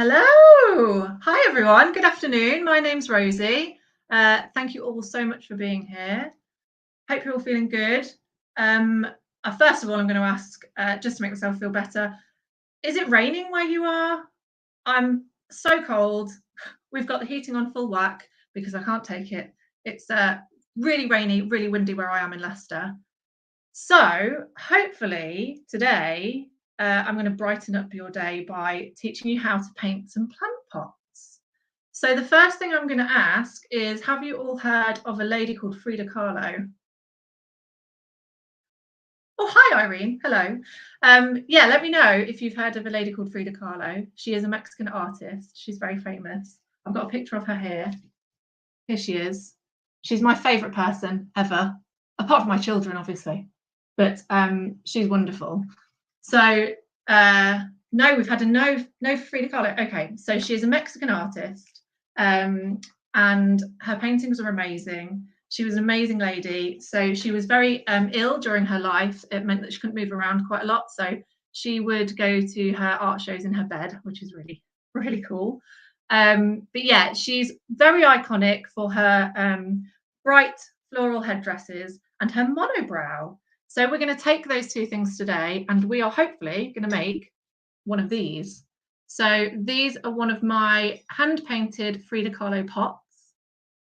Hello. Hi, everyone. Good afternoon. My name's Rosie. Thank you all so much for being here. Hope you're all feeling good. First of all, I'm going to ask, just to make myself feel better, is it raining where you are? I'm so cold. We've got the heating on full whack because I can't take it. It's really rainy, really windy where I am in Leicester. So hopefully today I'm going to brighten up your day by teaching you how to paint some plant pots. So the first thing I'm going to ask is, have you all heard of a lady called Frida Kahlo? Oh, hi, Irene. Hello. Yeah, let me know if you've heard of a lady called Frida Kahlo. She is a Mexican artist. She's very famous. I've got a picture of her here. Here she is. She's my favourite person ever, apart from my children, obviously. But she's wonderful. So no, we've had a no for Frida Kahlo. Okay, so she is a Mexican artist, and her paintings are amazing. She was an amazing lady. So she was very ill during her life. It meant that she couldn't move around quite a lot. So she would go to her art shows in her bed, which is really, really cool. But yeah, she's very iconic for her bright floral headdresses and her monobrow. So we're going to take those two things today, and we are hopefully going to make one of these. So these are one of my hand-painted Frida Kahlo pots.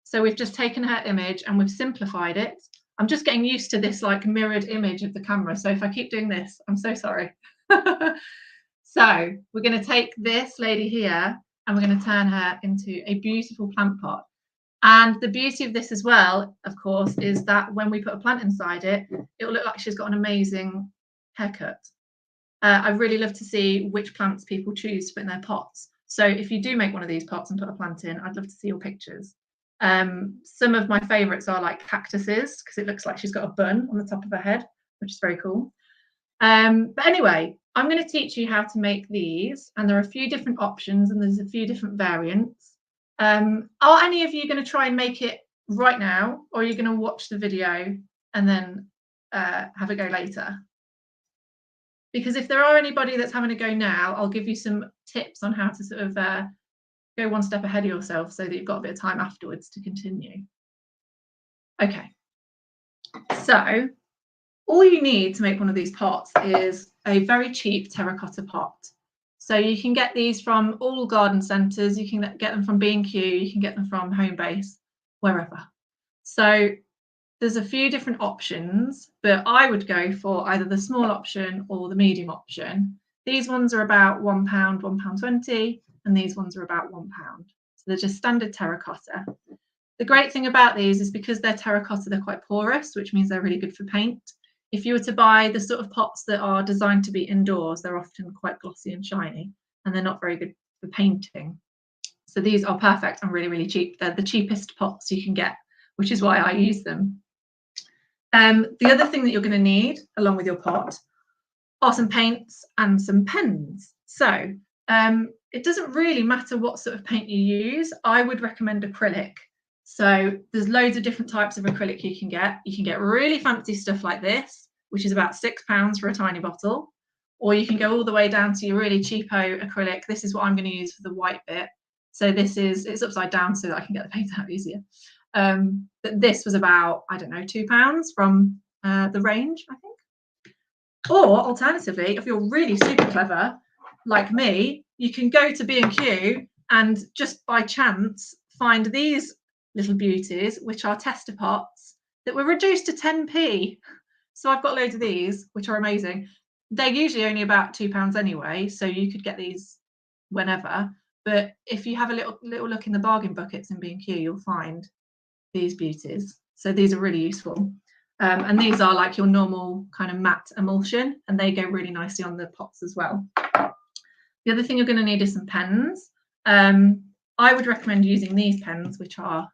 So we've just taken her image and we've simplified it. I'm just getting used to this like mirrored image of the camera. So if I keep doing this, I'm so sorry. So we're going to take this lady here and we're going to turn her into a beautiful plant pot. And the beauty of this as well, of course, is that when we put a plant inside it, it will look like she's got an amazing haircut. I really love to see which plants people choose to put in their pots. So if you do make one of these pots and put a plant in, I'd love to see your pictures. Some of my favourites are like cactuses, because it looks like she's got a bun on the top of her head, which is very cool. But anyway, I'm going to teach you how to make these, and there are a few different options and there's a few different variants. Are any of you going to try and make it right now, or are you going to watch the video and then have a go later? Because if there are anybody that's having a go now, I'll give you some tips on how to sort of go one step ahead of yourself so that you've got a bit of time afterwards to continue. Okay, so all you need to make one of these pots is a very cheap terracotta pot. So you can get these from all garden centres, you can get them from B&Q, you can get them from Homebase, wherever. So there's a few different options, but I would go for either the small option or the medium option. These ones are about £1, £1.20, and these ones are about £1. So they're just standard terracotta. The great thing about these is because they're terracotta, they're quite porous, which means they're really good for paint. If you were to buy the sort of pots that are designed to be indoors, they're often quite glossy and shiny, and they're not very good for painting. So these are perfect and really, really cheap. They're the cheapest pots you can get, which is why I use them. The other thing that you're going to need, along with your pot, are some paints and some pens. So it doesn't really matter what sort of paint you use. I would recommend acrylic. So there's loads of different types of acrylic you can get. You can get really fancy stuff like this, which is about £6 for a tiny bottle, or you can go all the way down to your really cheapo acrylic. This is what I'm going to use for the white bit. So it's upside down so that I can get the paint out easier. But this was about, I don't know, £2 from the range, I think. Or alternatively, if you're really super clever, like me, you can go to B&Q and just by chance find these little beauties, which are tester pots that were reduced to 10p. So I've got loads of these, which are amazing. They're usually only about £2 anyway, so you could get these whenever. But if you have a little look in the bargain buckets in B&Q, you'll find these beauties. So these are really useful. And these are like your normal kind of matte emulsion, and they go really nicely on the pots as well. The other thing you're going to need is some pens. I would recommend using these pens, which are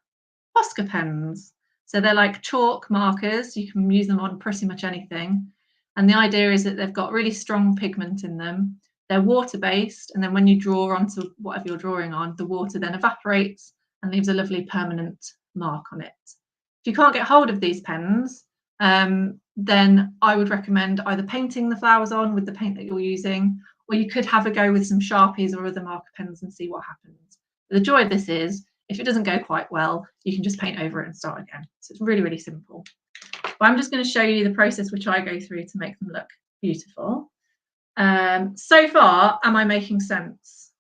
Posca pens. So they're like chalk markers. You can use them on pretty much anything. And the idea is that they've got really strong pigment in them. They're water-based, and then when you draw onto whatever you're drawing on, the water then evaporates and leaves a lovely permanent mark on it. If you can't get hold of these pens, then I would recommend either painting the flowers on with the paint that you're using, or you could have a go with some Sharpies or other marker pens and see what happens. The joy of this is, if it doesn't go quite well, you can just paint over it and start again. So it's really, really simple. But I'm just going to show you the process which I go through to make them look beautiful. So far, am I making sense?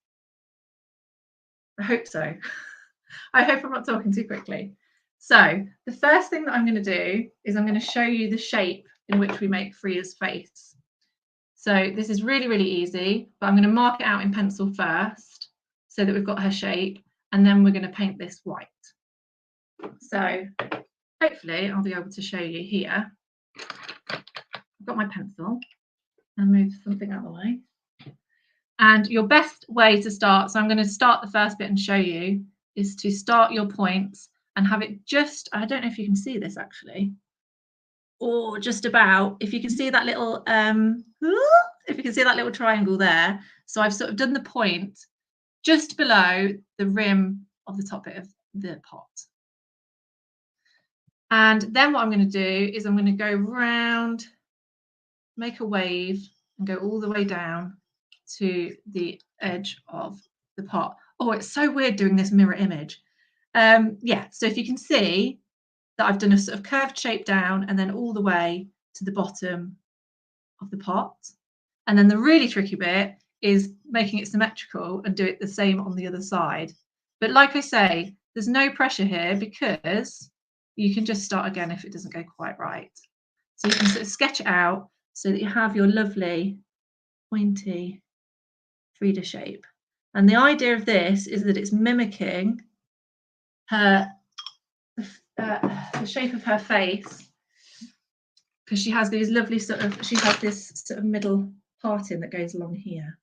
I hope so. I hope I'm not talking too quickly. So the first thing that I'm going to do is I'm going to show you the shape in which we make Frida's face. So this is really, really easy, but I'm going to mark it out in pencil first so that we've got her shape, and then we're going to paint this white. So hopefully I'll be able to show you here. I've got my pencil and move something out of the way. And your best way to start, so I'm going to start the first bit and show you, is to start your points and have it just, I don't know if you can see this actually, or just about, if you can see that little, if you can see that little triangle there. So I've sort of done the point just below the rim of the top bit of the pot. And then what I'm going to do is I'm going to go round, make a wave and go all the way down to the edge of the pot. Oh, it's so weird doing this mirror image. Yeah, so if you can see that I've done a sort of curved shape down and then all the way to the bottom of the pot. And then the really tricky bit is making it symmetrical and do it the same on the other side. But like I say, there's no pressure here because you can just start again if it doesn't go quite right. So you can sort of sketch it out so that you have your lovely pointy Frida shape. And the idea of this is that it's mimicking her the shape of her face, because she has these lovely she has this sort of middle parting that goes along here,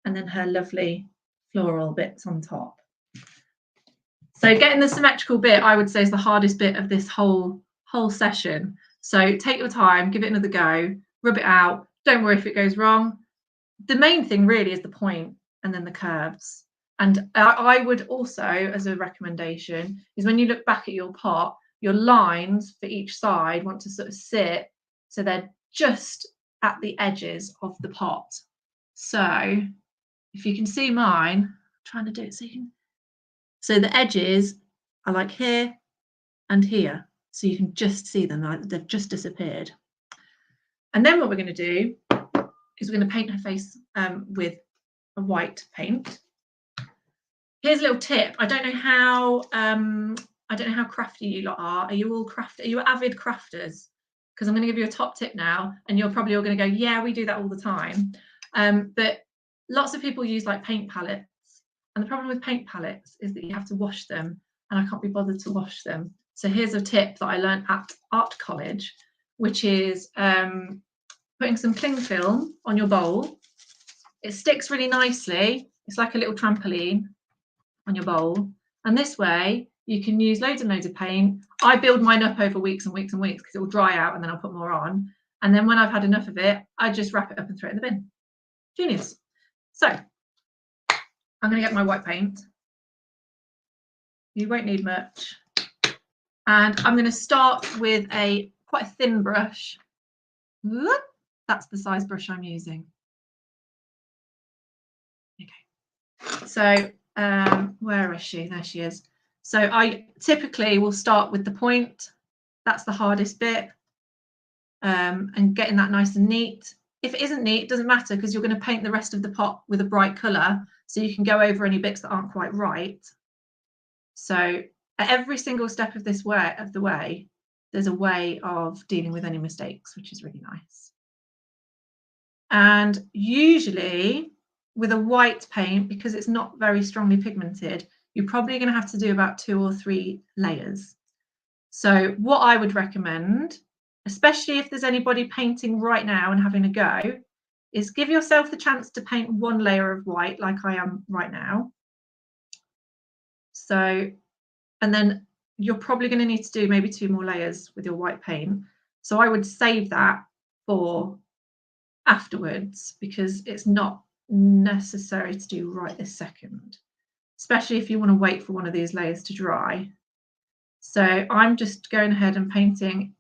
and then her lovely floral bits on top. So getting the symmetrical bit, I would say, is the hardest bit of this whole session. So take your time, give it another go, rub it out. Don't worry if it goes wrong. The main thing really is the point and then the curves. And I would also, as a recommendation, is when you look back at your pot, your lines for each side want to sort of sit so they're just at the edges of the pot. So if you can see mine, I'm trying to do it so you can. So the edges are like here and here. So you can just see them, like they've just disappeared. And then what we're going to do is we're going to paint her face with a white paint. Here's a little tip. I don't know how crafty you lot are. Are you all craft? Are you avid crafters? Because I'm going to give you a top tip now, and you're probably all going to go, yeah, we do that all the time. But lots of people use like paint palettes, and the problem with paint palettes is that you have to wash them, and I can't be bothered to wash them. So here's a tip that I learned at art college, which is putting some cling film on your bowl. It sticks really nicely. It's like a little trampoline on your bowl, and this way you can use loads and loads of paint. I build mine up over weeks and weeks and weeks because it will dry out and then I'll put more on, and then when I've had enough of it, I just wrap it up and throw it in the bin. Genius. So I'm going to get my white paint. You won't need much, and I'm going to start with quite a thin brush. That's the size brush I'm using. Okay, so where is she? There she is. So I typically will start with the point. That's the hardest bit, and getting that nice and neat. If it isn't neat, it doesn't matter, because you're going to paint the rest of the pot with a bright colour, so you can go over any bits that aren't quite right. So at every single step of the way, there's a way of dealing with any mistakes, which is really nice. And usually with a white paint, because it's not very strongly pigmented, you're probably going to have to do about 2 or 3 layers. So what I would recommend, especially if there's anybody painting right now and having a go, is give yourself the chance to paint 1 layer of white like I am right now. So, and then you're probably going to need to do maybe 2 more layers with your white paint. So I would save that for afterwards, because it's not necessary to do right this second, especially if you want to wait for one of these layers to dry. So I'm just going ahead and painting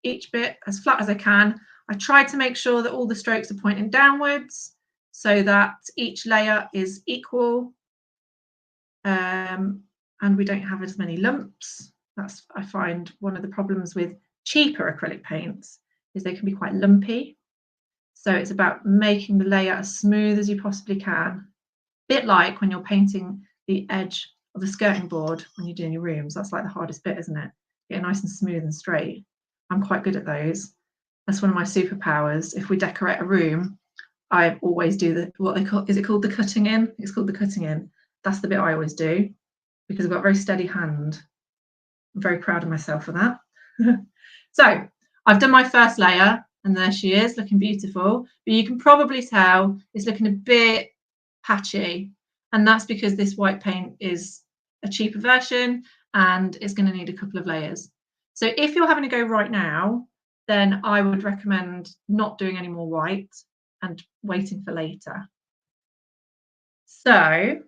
each bit as flat as I can. I try to make sure that all the strokes are pointing downwards so that each layer is equal, and we don't have as many lumps. That's, I find, one of the problems with cheaper acrylic paints is they can be quite lumpy. So it's about making the layer as smooth as you possibly can. A bit like when you're painting the edge of a skirting board when you're doing your rooms. That's like the hardest bit, isn't it? Get it nice and smooth and straight. I'm quite good at those. That's one of my superpowers. If we decorate a room, I always do the, what they call, is it called the cutting in? It's called the cutting in. That's the bit I always do because I've got a very steady hand. I'm very proud of myself for that. So I've done my first layer and there she is, looking beautiful, but you can probably tell it's looking a bit patchy, and that's because this white paint is a cheaper version and it's going to need a couple of layers. So if you're having a go right now, then I would recommend not doing any more white and waiting for later. So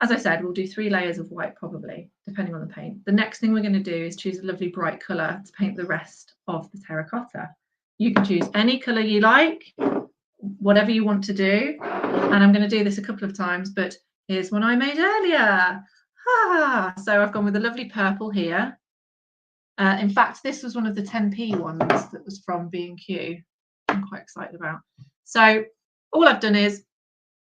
as I said, we'll do 3 layers of white probably, depending on the paint. The next thing we're going to do is choose a lovely bright colour to paint the rest of the terracotta. You can choose any colour you like, whatever you want to do. And I'm going to do this a couple of times, but here's one I made earlier. So I've gone with a lovely purple here. In fact, this was one of the 10p ones that was from B&Q. I'm quite excited about. So all I've done is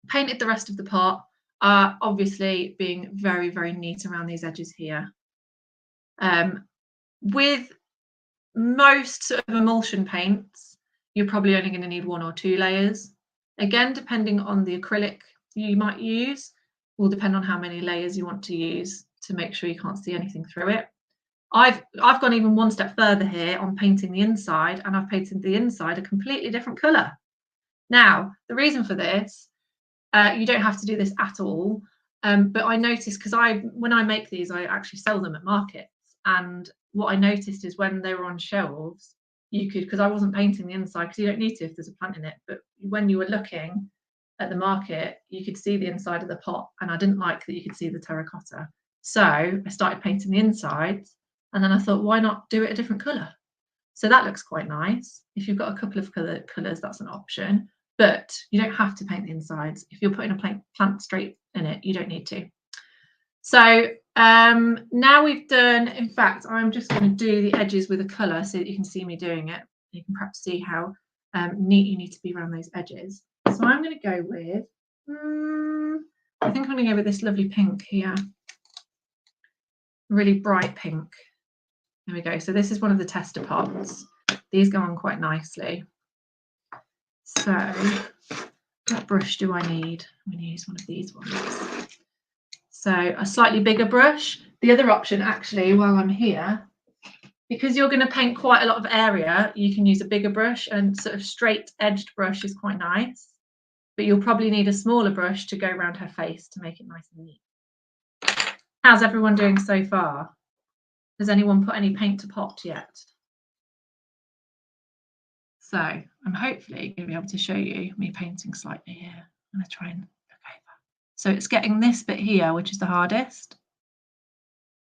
painted the rest of the pot. Obviously being very, very neat around these edges here. With most sort of emulsion paints, you're probably only going to need 1 or 2 layers. Again, depending on the acrylic you might use, will depend on how many layers you want to use to make sure you can't see anything through it. I've gone even one step further here on painting the inside, and I've painted the inside a completely different colour. Now, the reason for this, you don't have to do this at all, but I noticed, because when I make these, I actually sell them at markets, and what I noticed is when they were on shelves, you could, because I wasn't painting the inside, because you don't need to if there's a plant in it, but when you were looking at the market, you could see the inside of the pot, and I didn't like that you could see the terracotta. So I started painting the insides, and then I thought, why not do it a different colour? So that looks quite nice. If you've got a couple of colours, that's an option. But you don't have to paint the insides. If you're putting a plant straight in it, you don't need to. So now we've done, in fact, I'm just going to do the edges with a colour so that you can see me doing it. You can perhaps see how neat you need to be around those edges. So I'm going to go with, I think I'm going to go with this lovely pink here. Really bright pink. There we go. So this is one of the tester pots. These go on quite nicely. So what brush do I need? I'm going to use one of these ones. So a slightly bigger brush. The other option, actually, while I'm here, because you're going to paint quite a lot of area, you can use a bigger brush, and sort of straight edged brush is quite nice. But you'll probably need a smaller brush to go around her face to make it nice and neat. How's everyone doing so far? Has anyone put any paint to pot yet? So I'm hopefully going to be able to show you me painting slightly here. I'm going to try and look over. So it's getting this bit here, which is the hardest,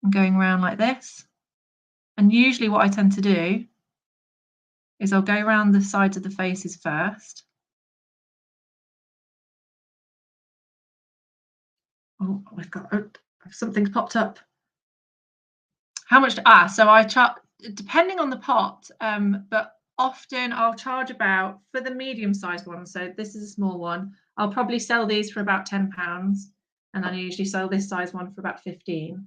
and going around like this. And usually what I tend to do is I'll go around the sides of the faces first. Oh, we've got, something's popped up. How much? So I charge, depending on the pot, but often I'll charge about, for the medium-sized one, so this is a small one, I'll probably sell these for about £10, and then I usually sell this size one for about 15.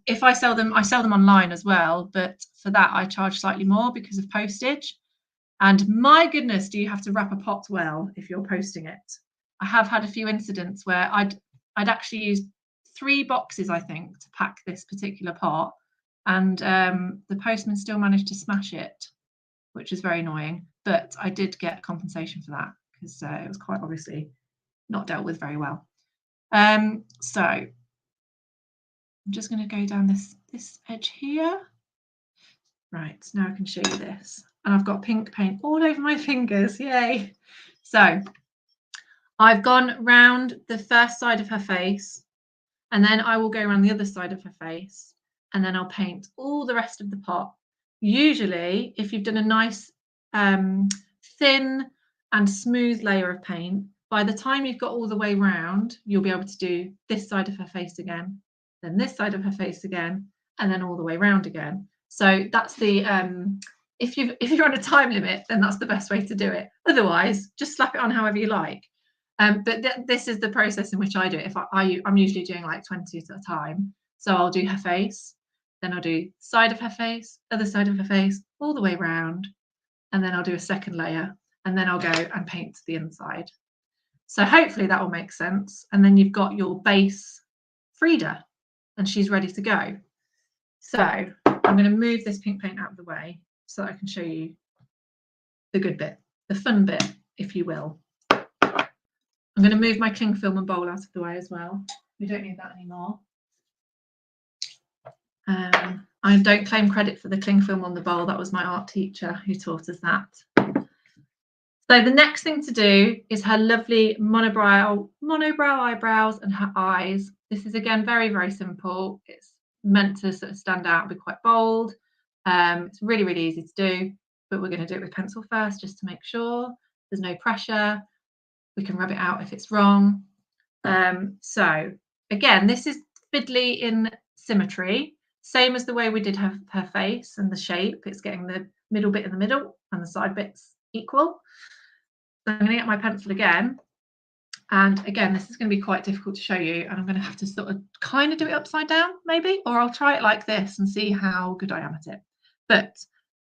If I sell them online as well, but for that I charge slightly more because of postage. And my goodness, do you have to wrap a pot well if you're posting it? I have had a few incidents where I'd actually used 3 boxes, I think, to pack this particular pot, and the postman still managed to smash it, which is very annoying. But I did get compensation for that because it was quite obviously not dealt with very well. So I'm just going to go down this edge here. Right, now I can show you this. And I've got pink paint all over my fingers, yay. So I've gone round the first side of her face, and then I will go around the other side of her face, and then I'll paint all the rest of the pot. usually if you've done a nice thin and smooth layer of paint, by the time you've got all the way round, you'll be able to do this side of her face again, then this side of her face again, and then all the way round again. So that's the if you're on a time limit, then that's the best way to do it. Otherwise, just slap it on however you like. But this is the process in which I do it. If I'm usually doing like 20 at a time, so I'll do her face, then I'll do side of her face, other side of her face, all the way round, and then I'll do a second layer, and then I'll go and paint the inside. So hopefully that will make sense. And then you've got your base Frida, and she's ready to go. So I'm going to move this pink paint out of the way so that I can show you the good bit, the fun bit, if you will. I'm going to move my cling film and bowl out of the way as well. We don't need that anymore. I don't claim credit for the cling film on the bowl. That was my art teacher who taught us that. So the next thing to do is her lovely monobrow eyebrows and her eyes. This is again very, very simple. It's meant to sort of stand out and be quite bold. It's really, really easy to do, but we're going to do it with pencil first just to make sure there's no pressure. We can rub it out if it's wrong. So again, this is fiddly in symmetry, same as the way we did her face and the shape. It's getting the middle bit in the middle and the side bits equal. So I'm going to get my pencil again. And again, this is going to be quite difficult to show you, and I'm going to have to sort of kind of do it upside down maybe, or I'll try it like this and see how good I am at it. But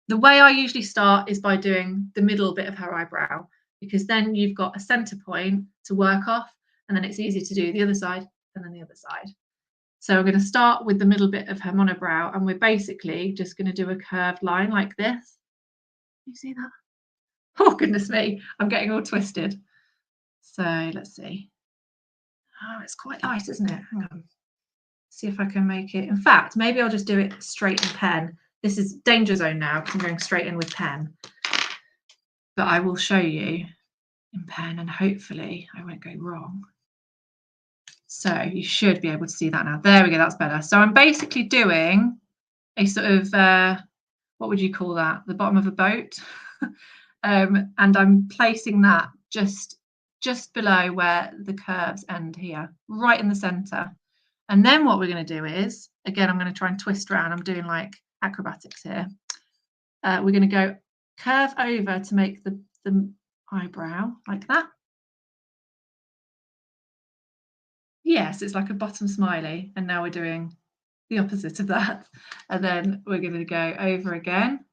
the way I usually start is by doing the middle bit of her eyebrow, because then you've got a center point to work off, and then it's easy to do the other side and then the other side. So I'm going to start with the middle bit of her monobrow, and we're basically just going to do a curved line like this. Can you see that? Oh, goodness me, I'm getting all twisted. So let's see. Oh, it's quite light, isn't it? Hang on. See if I can make it. In fact, maybe I'll just do it straight in pen. This is danger zone now because I'm going straight in with pen. But I will show you in pen, and hopefully I won't go wrong. So you should be able to see that now. There we go, that's better. So I'm basically doing a sort of, what would you call that? The bottom of a boat. And I'm placing that just below where the curves end here, right in the center. And then what we're going to do is, again, I'm going to try and twist around. I'm doing like acrobatics here. We're going to go curve over to make the eyebrow like that. Yes, it's like a bottom smiley. And now we're doing the opposite of that. And then we're going to go over again.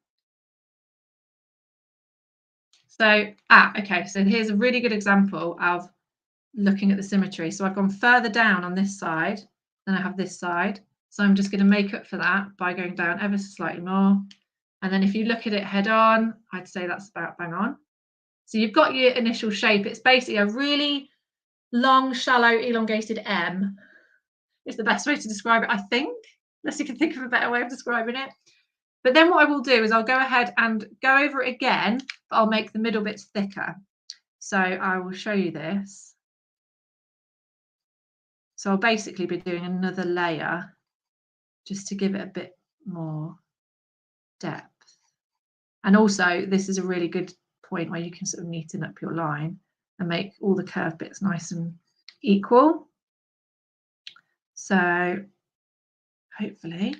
So, okay, so here's a really good example of looking at the symmetry. So I've gone further down on this side than I have this side. So I'm just going to make up for that by going down ever so slightly more. And then if you look at it head on, I'd say that's about bang on. So you've got your initial shape. It's basically a really long, shallow, elongated M. It's the best way to describe it, I think, unless you can think of a better way of describing it. But then what I will do is I'll go ahead and go over it again, but I'll make the middle bits thicker. So I will show you this. So I'll basically be doing another layer just to give it a bit more depth. And also, this is a really good point where you can sort of neaten up your line and make all the curved bits nice and equal. So hopefully,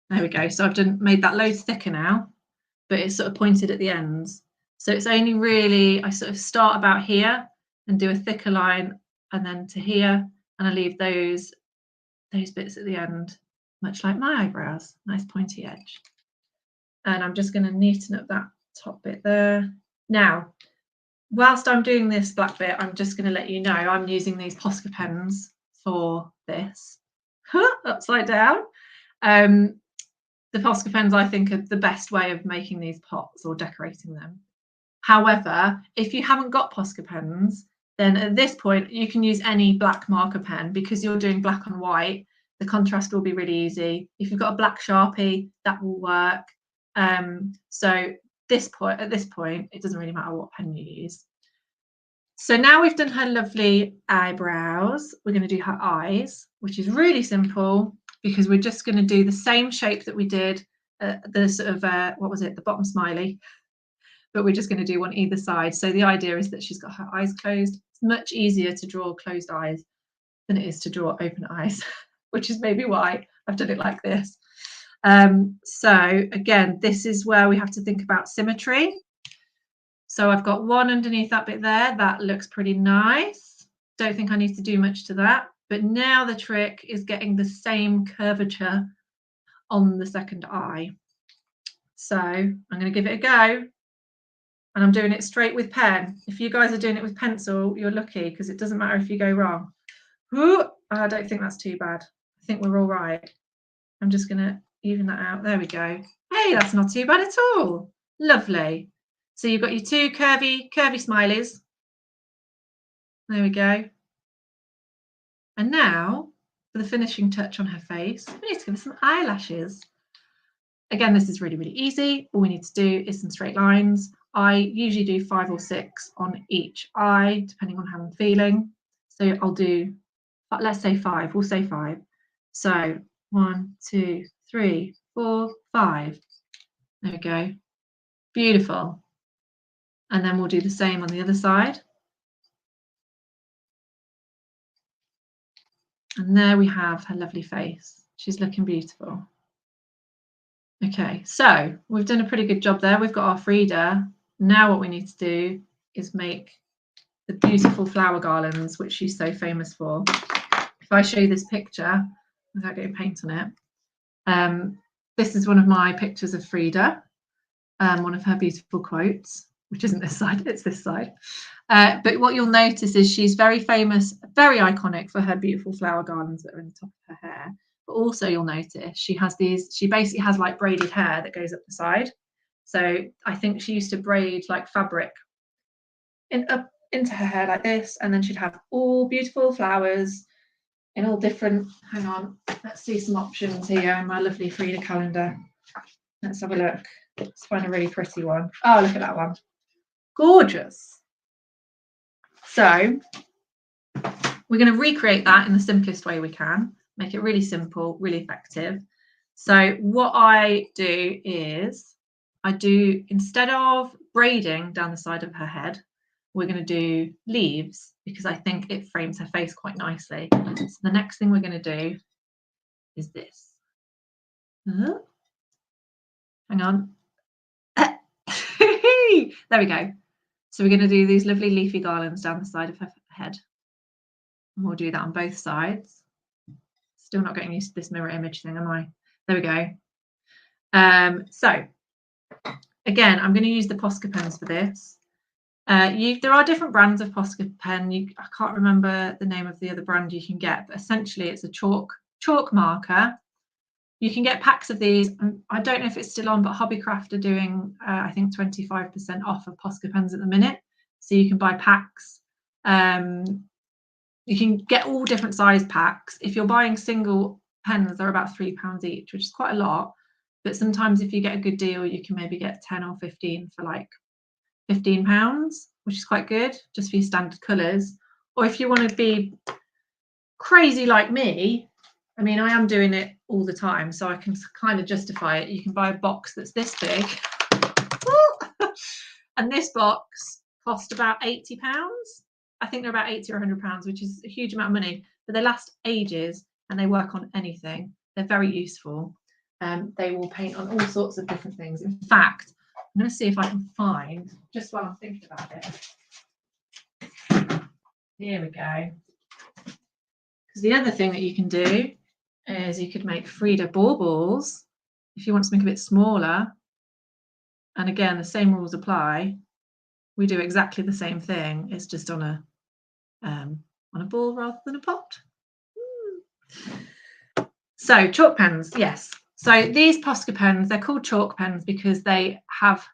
there we go. So I've made that loads thicker now, but it's sort of pointed at the ends. So it's only really, I sort of start about here and do a thicker line, and then to here, and I leave those bits at the end, much like my eyebrows, nice pointy edge. And I'm just going to neaten up that top bit there. Now, whilst I'm doing this black bit, I'm just going to let you know I'm using these Posca pens for this. Upside down. The Posca pens, I think, are the best way of making these pots or decorating them. However, if you haven't got Posca pens, then at this point you can use any black marker pen, because you're doing black on white. The contrast will be really easy. If you've got a black Sharpie, that will work. So at this point, it doesn't really matter what pen you use. So now we've done her lovely eyebrows, we're going to do her eyes, which is really simple, because we're just going to do the same shape that we did the sort of, what was it, the bottom smiley, but we're just going to do one either side. So the idea is that she's got her eyes closed. It's much easier to draw closed eyes than it is to draw open eyes, which is maybe why I've done it like this. So again, this is where we have to think about symmetry. So I've got one underneath that bit there. That looks pretty nice. Don't think I need to do much to that. But now the trick is getting the same curvature on the second eye. So I'm going to give it a go. And I'm doing it straight with pen. If you guys are doing it with pencil, you're lucky, because it doesn't matter if you go wrong. Ooh, I don't think that's too bad. I think we're all right. I'm just going to even that out. There we go. Hey, that's not too bad at all. Lovely. So you've got your two curvy smileys. There we go. And now for the finishing touch on her face, we need to give her some eyelashes. Again, this is really, really easy. All we need to do is some straight lines. I usually do 5 or 6 on each eye, depending on how I'm feeling. So I'll do, let's say 5. We'll say 5. So 1, 2, 3, 4, 5. There we go. Beautiful. And then we'll do the same on the other side. And there we have her lovely face. She's looking beautiful. Okay, so we've done a pretty good job there. We've got our Frida. Now what we need to do is make the beautiful flower garlands, which she's so famous for. If I show you this picture, without getting paint on it, this is one of my pictures of Frida, one of her beautiful quotes, which isn't this side, it's this side. But what you'll notice is she's very famous, very iconic for her beautiful flower garlands that are in the top of her hair. But also you'll notice she basically has like braided hair that goes up the side. So I think she used to braid like fabric up into her hair like this, and then she'd have all beautiful flowers in all different, hang on, let's see some options here in my lovely Frida calendar. Let's have a look. Let's find a really pretty one. Oh, look at that one. Gorgeous. So we're going to recreate that in the simplest way we can, make it really simple, really effective. So what I do is instead of braiding down the side of her head, we're going to do leaves, because I think it frames her face quite nicely. So the next thing we're going to do is this. Hang on. There we go. So we're going to do these lovely leafy garlands down the side of her head. And we'll do that on both sides. Still not getting used to this mirror image thing, am I? There we go. So again, I'm going to use the Posca pens for this. There are different brands of Posca pen. I can't remember the name of the other brand you can get, but essentially it's a chalk marker. You can get packs of these. I don't know if it's still on, but Hobbycraft are doing, I think, 25% off of Posca pens at the minute. So you can buy packs. You can get all different size packs. If you're buying single pens, they're about £3 each, which is quite a lot. But sometimes if you get a good deal, you can maybe get 10 or 15 for like £15, which is quite good, just for your standard colours. Or if you want to be crazy like me, I mean, I am doing it all the time, so I can kind of justify it. You can buy a box that's this big. And this box cost about £80. I think they're about £80 or £100, which is a huge amount of money, but they last ages and they work on anything. They're very useful. They will paint on all sorts of different things. In fact, I'm going to see if I can find, just while I'm thinking about it. Here we go. Because the other thing that you can do is you could make Frida baubles if you want something a bit smaller. And again, the same rules apply. We do exactly the same thing. It's just on a ball rather than a pot. So chalk pens, yes. So these Posca pens, they're called chalk pens because they have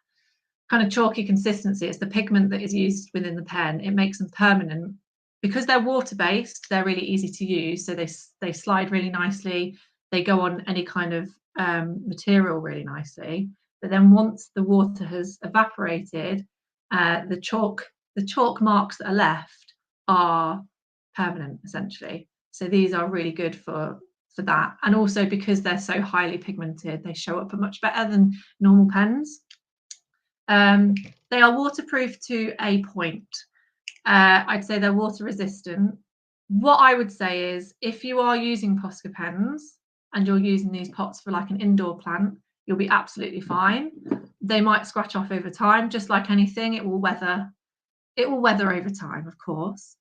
kind of chalky consistency. It's the pigment that is used within the pen. It makes them permanent. Because they're water-based, they're really easy to use. So they slide really nicely. They go on any kind of material really nicely. But then once the water has evaporated, the chalk marks that are left are permanent, essentially. So these are really good for for that. And also because they're so highly pigmented, they show up much better than normal pens. They are waterproof to a point. I'd say they're water resistant. What I would say is if you are using Posca pens and you're using these pots for like an indoor plant, you'll be absolutely fine. They might scratch off over time, just like anything. It will weather over time, of course.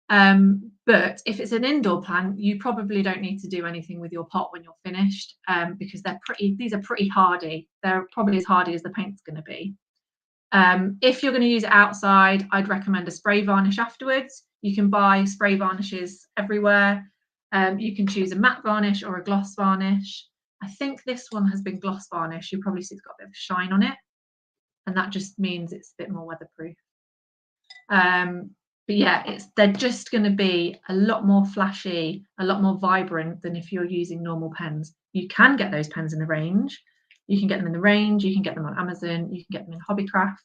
But if it's an indoor plant, you probably don't need to do anything with your pot when you're finished, because these are pretty hardy. They're probably as hardy as the paint's going to be. If you're going to use it outside, I'd recommend a spray varnish afterwards. You can buy spray varnishes everywhere. You can choose a matte varnish or a gloss varnish. I think this one has been gloss varnish. You'll probably see it's got a bit of shine on it, and that just means it's a bit more weatherproof. But yeah, they're just going to be a lot more flashy, a lot more vibrant than if you're using normal pens. You can get those pens in the range. You can get them in the range, you can get them on Amazon, you can get them in Hobbycraft.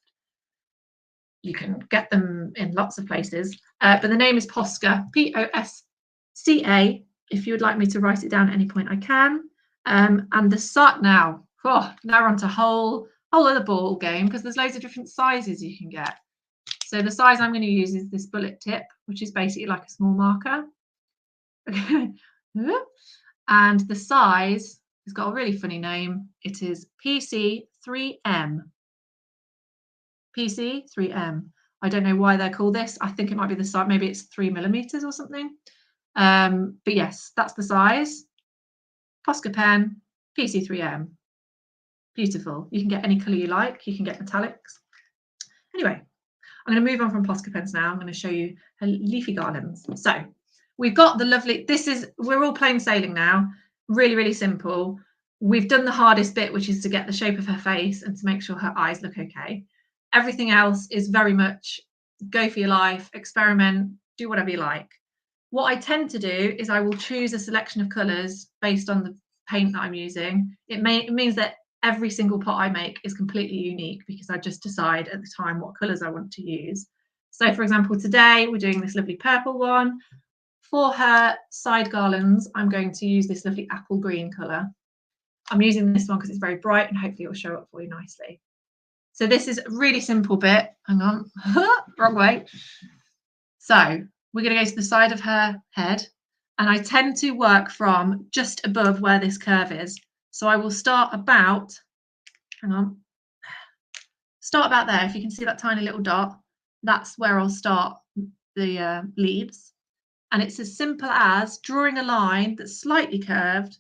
You can get them in lots of places. But the name is Posca, P-O-S-C-A. If you would like me to write it down at any point, I can. And the site now we're on to a whole other ball game, because there's loads of different sizes you can get. So the size I'm going to use is this bullet tip, which is basically like a small marker. And the size has got a really funny name. It is PC3M. PC3M. I don't know why they're called this. I think it might be the size, maybe it's 3mm or something. But yes, that's the size. Posca pen, PC3M. Beautiful. You can get any colour you like. You can get metallics. Anyway, I'm going to move on from Posca pens now. I'm going to show you her leafy garlands. So we've got the lovely, we're all plain sailing now. Really, really simple. We've done the hardest bit, which is to get the shape of her face and to make sure her eyes look okay. Everything else is very much go for your life, experiment, do whatever you like. What I tend to do is I will choose a selection of colours based on the paint that I'm using. It means that every single pot I make is completely unique, because I just decide at the time what colours I want to use. So for example, today we're doing this lovely purple one. For her side garlands, I'm going to use this lovely apple green colour. I'm using this one because it's very bright and hopefully it will show up for you nicely. So this is a really simple bit. Hang on, wrong way. So we're going to go to the side of her head, and I tend to work from just above where this curve is. So I will start about, start about there. If you can see that tiny little dot, that's where I'll start the leaves. And it's as simple as drawing a line that's slightly curved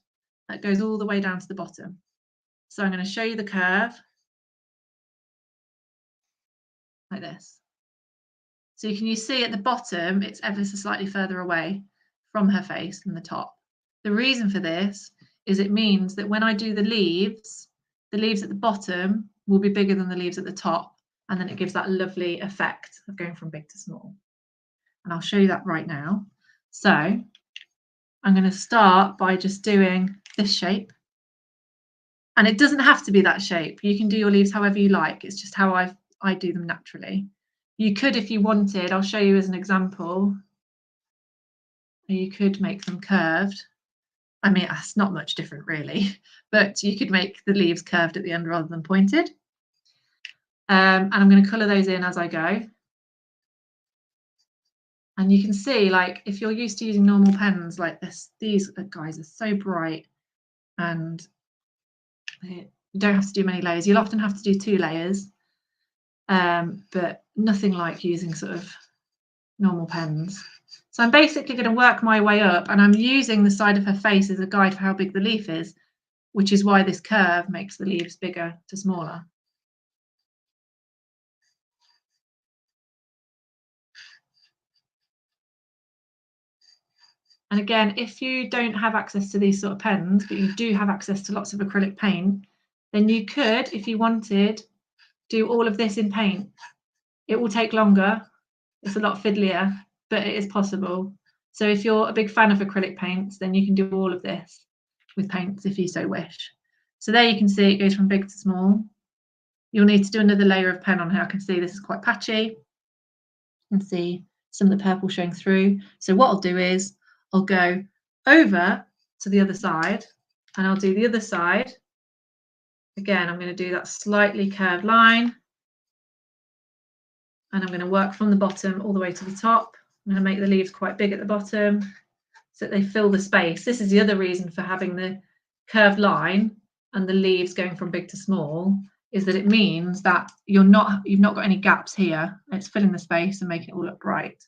that goes all the way down to the bottom. So I'm going to show you the curve like this. So you see at the bottom, it's ever so slightly further away from her face than the top. The reason for this is it means that when I do the leaves at the bottom will be bigger than the leaves at the top, and then it gives that lovely effect of going from big to small. And I'll show you that right now. So I'm going to start by just doing this shape. And it doesn't have to be that shape. You can do your leaves however you like. It's just how I do them naturally. You could, if you wanted, I'll show you as an example. You could make them curved. I mean, it's not much different really, but you could make the leaves curved at the end rather than pointed. And I'm going to colour those in as I go. And you can see, like, if you're used to using normal pens like this, these guys are so bright, and you don't have to do many layers. You'll often have to do 2 layers, but nothing like using sort of normal pens. So I'm basically going to work my way up, and I'm using the side of her face as a guide for how big the leaf is, which is why this curve makes the leaves bigger to smaller. And again, if you don't have access to these sort of pens, but you do have access to lots of acrylic paint, then you could, if you wanted, do all of this in paint. It will take longer. It's a lot fiddlier, but it is possible. So if you're a big fan of acrylic paints, then you can do all of this with paints if you so wish. So there you can see it goes from big to small. You'll need to do another layer of pen on here. I can see this is quite patchy. You can see some of the purple showing through. So what I'll do is I'll go over to the other side, and I'll do the other side. Again, I'm going to do that slightly curved line, and I'm going to work from the bottom all the way to the top. I'm going to make the leaves quite big at the bottom so that they fill the space. This is the other reason for having the curved line and the leaves going from big to small, is that it means that you've not got any gaps here. It's filling the space and making it all look bright.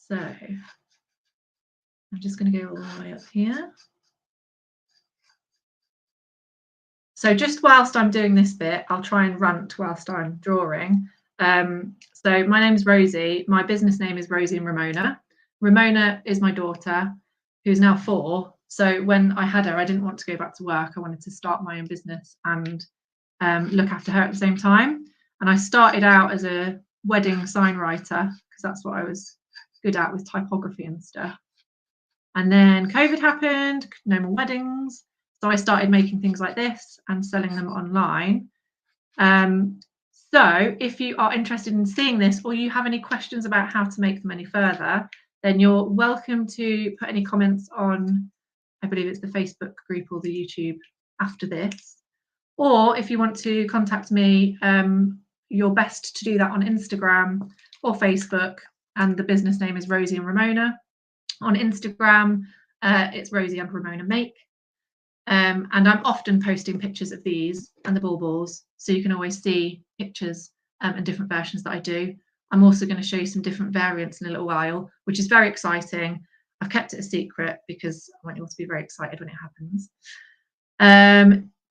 So I'm just going to go all the way up here. So just whilst I'm doing this bit, I'll try and rant whilst I'm drawing. So my name is Rosie. My business name is Rosie and Ramona. Ramona is my daughter, who's now 4. So when I had her, I didn't want to go back to work. I wanted to start my own business and look after her at the same time. And I started out as a wedding sign writer because that's what I was good at, with typography and stuff. And then COVID happened, no more weddings. So I started making things like this and selling them online. So if you are interested in seeing this, or you have any questions about how to make them any further, then you're welcome to put any comments on, I believe it's the Facebook group or the YouTube after this. Or if you want to contact me, you're best to do that on Instagram or Facebook. And the business name is Rosie and Ramona. On Instagram, it's Rosie and Ramona Make. And I'm often posting pictures of these and the baubles, so you can always see pictures and different versions that I do. I'm also going to show you some different variants in a little while, which is very exciting. I've kept it a secret because I want you all to be very excited when it happens.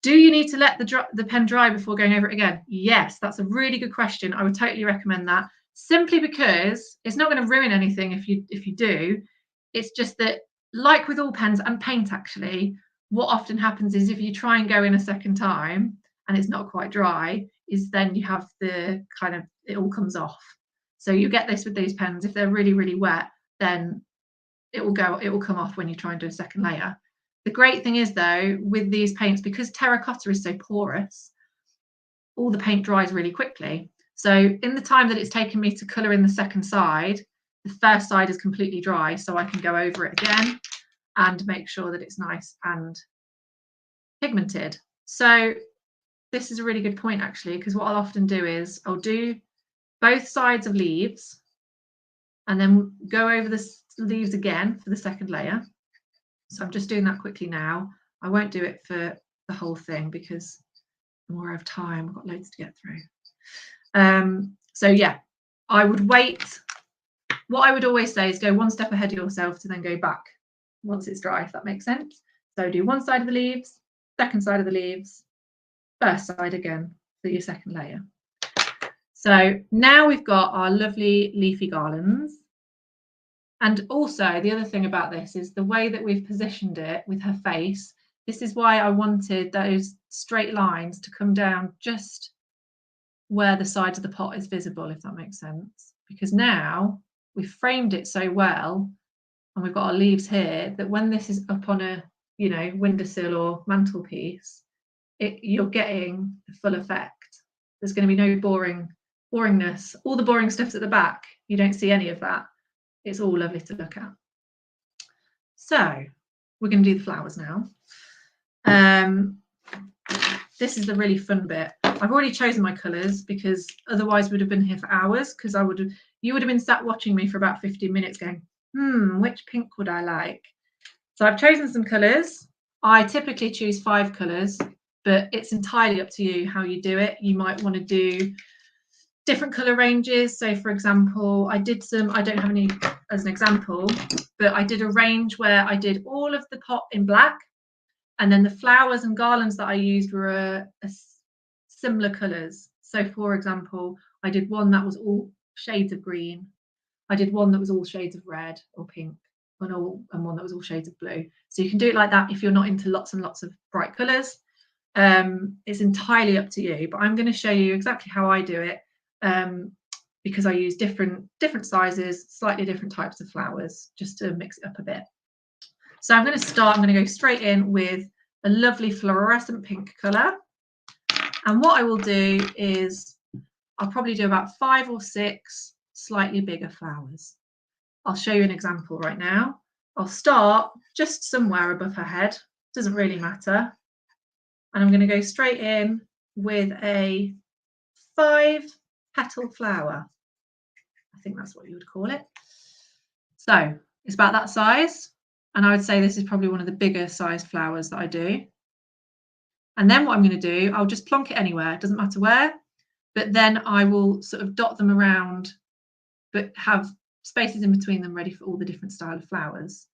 Do you need to let the pen dry before going over it again? Yes, that's a really good question. I would totally recommend that, simply because it's not going to ruin anything if you do. It's just that, like with all pens and paint actually, what often happens is if you try and go in a second time and it's not quite dry, is then you have the kind of, it all comes off. So you get this with these pens. If they're really, really wet, then it will come off when you try and do a second layer. The great thing is though, with these paints, because terracotta is so porous, all the paint dries really quickly. So in the time that it's taken me to colour in the second side, the first side is completely dry, so I can go over it again and make sure that it's nice and pigmented. So this is a really good point actually, because what I'll often do is I'll do both sides of leaves and then go over the leaves again for the second layer. So I'm just doing that quickly now. I won't do it for the whole thing because the more I have time, I've got loads to get through. So yeah, I would wait. What I would always say is go one step ahead of yourself to then go back once it's dry, if that makes sense. So do one side of the leaves, second side of the leaves, first side again for your second layer. So now we've got our lovely leafy garlands. And also the other thing about this is the way that we've positioned it with her face. This is why I wanted those straight lines to come down just where the side of the pot is visible, if that makes sense. Because now we've framed it so well, and we've got our leaves here, that when this is up on a, you know, windowsill or mantelpiece, you're getting the full effect. There's going to be no boringness. All the boring stuff's at the back. You don't see any of that. It's all lovely to look at. So we're going to do the flowers now. This is the really fun bit. I've already chosen my colours because otherwise we'd have been here for hours, because you would have been sat watching me for about 15 minutes going, which pink would I like? So I've chosen some colours. I typically choose 5 colours, but it's entirely up to you how you do it. You might want to do different colour ranges. So for example, I did some, I don't have any as an example, but I did a range where I did all of the pot in black, and then the flowers and garlands that I used were a similar colours. So for example, I did one that was all shades of green. I did one that was all shades of red or pink, and one that was all shades of blue. So you can do it like that if you're not into lots and lots of bright colours. It's entirely up to you, but I'm going to show you exactly how I do it, because I use different sizes, slightly different types of flowers, just to mix it up a bit. So I'm going to go straight in with a lovely fluorescent pink colour. And what I will do is I'll probably do about 5 or 6 slightly bigger flowers. I'll show you an example right now. I'll start just somewhere above her head, doesn't really matter. And I'm going to go straight in with a 5-petal flower. I think that's what you would call it. So it's about that size. And I would say this is probably one of the bigger sized flowers that I do. And then what I'm going to do, I'll just plonk it anywhere, it doesn't matter where, but then I will sort of dot them around, but have spaces in between them ready for all the different style of flowers.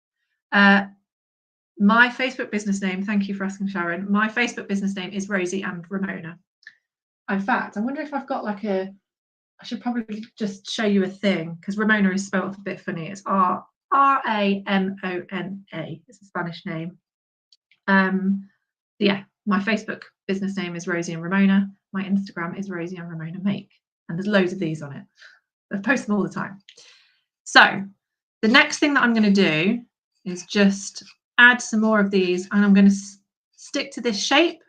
My Facebook business name, thank you for asking, Sharon. My Facebook business name is Rosie and Ramona. In fact, I wonder if I've got like I should probably just show you a thing, because Ramona is spelled a bit funny. It's R-A-M-O-N-A. It's a Spanish name. Yeah, my Facebook business name is Rosie and Ramona. My Instagram is Rosie and Ramona Make. And there's loads of these on it. I post them all the time. So the next thing that I'm going to do is just add some more of these, and I'm going to stick to this shape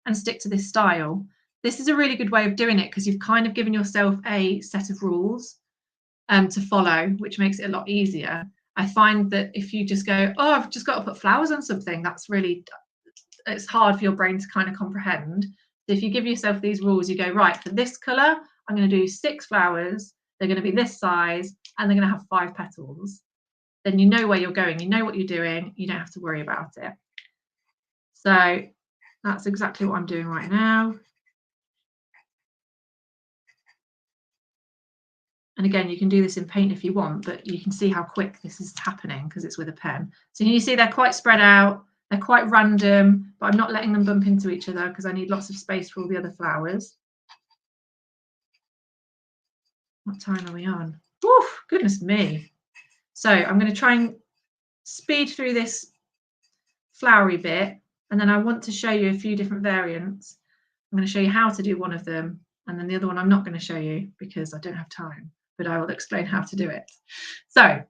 and stick to this style. This is a really good way of doing it because you've kind of given yourself a set of rules to follow, which makes it a lot easier. I find that if you just go, oh, I've just got to put flowers on something, it's hard for your brain to kind of comprehend. So if you give yourself these rules, you go, right, for this colour, I'm going to do 6 flowers. They're going to be this size, and they're going to have 5 petals. Then you know where you're going, you know what you're doing, you don't have to worry about it. So that's exactly what I'm doing right now. And again, you can do this in paint if you want, but you can see how quick this is happening because it's with a pen. So you see they're quite spread out, they're quite random, but I'm not letting them bump into each other because I need lots of space for all the other flowers. What time are we on? Oof, goodness me. So I'm going to try and speed through this flowery bit, and then I want to show you a few different variants. I'm going to show you how to do one of them, and then the other one I'm not going to show you because I don't have time, but I will explain how to do it. So